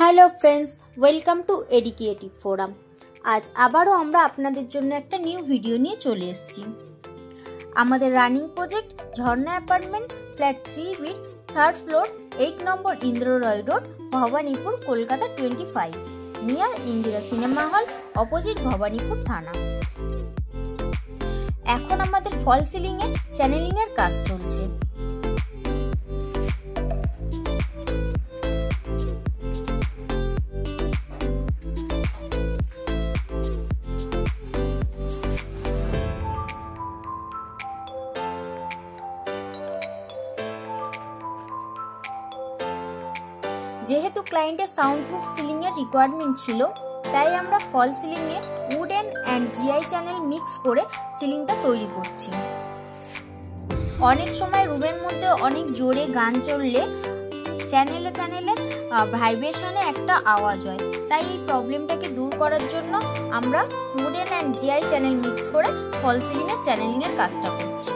Hello friends, welcome to educative forum. আজ আবারও আমরা আপনাদের জন্য একটা নিউ ভিডিও নিয়ে চলে এসেছি। আমাদের running project Jharna apartment flat 3B 3rd floor 8 number Indra Roy road, Bhowanipore, Kolkata 25, near Indira cinema hall, opposite Bhowanipore থানা। এখন আমাদের ফল সিলিং এ চ্যানেলিং এর কাজ চলছে। যেহেতু ক্লায়েন্টের সাউন্ডপ্রুফ সিলিং এর রিকোয়ারমেন্ট ছিল, তাই আমরা false ceiling a wooden and GI channel mix করে সিলিংটা তৈরি করছি। অনেক সময় রুমের মধ্যে অনেক জোরে গান চললে চ্যানেলে ভাইব্রেশনে একটা আওয়াজ হয়, তাই এই প্রবলেমটাকে দূর করার জন্য আমরা wooden and GI channel mix করে ফল সিলিং এর চ্যানেলিং এর কাজটা করছি।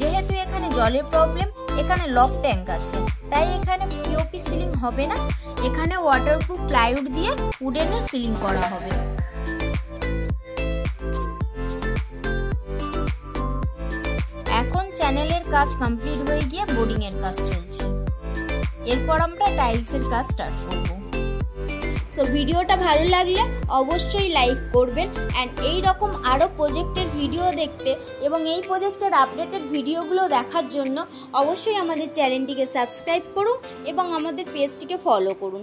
যেহেতু এখানে জলের প্রবলেম, এখানে লক ট্যাঙ্ক আছে, তাই এখানে পিওপি সিলিং হবে না, এখানে ওয়াটারপ্রুফ প্লাইউড দিয়ে উডেনের সিলিং করা হবে। এখন চ্যানেলের কাজ কমপ্লিট হয়ে গিয়ে বোর্ডিং এর কাজ চলছে। এরপর আমরা টাইলসের কাজ স্টার্ট করব। সো ভিডিওটা ভালো লাগলে অবশ্যই লাইক করবেন অ্যান্ড এই রকম আরও প্রজেক্টের ভিডিও দেখতে এবং এই প্রজেক্টের আপডেটেড ভিডিওগুলো দেখার জন্য অবশ্যই আমাদের চ্যানেলটিকে সাবস্ক্রাইব করুন এবং আমাদের পেজটিকে ফলো করুন।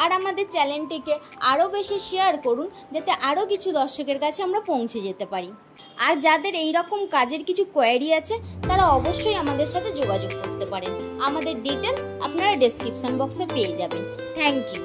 আর আমাদের চ্যানেলটিকে আরও বেশি শেয়ার করুন, যাতে আরও কিছু দর্শকের কাছে আমরা পৌঁছে যেতে পারি। আর যাদের এই রকম কাজের কিছু কোয়ারি আছে, তারা অবশ্যই আমাদের সাথে যোগাযোগ করতে পারেন। আমাদের ডিটেলস আপনারা ডেসক্রিপশন বক্সে পেয়ে যাবেন। Thank you.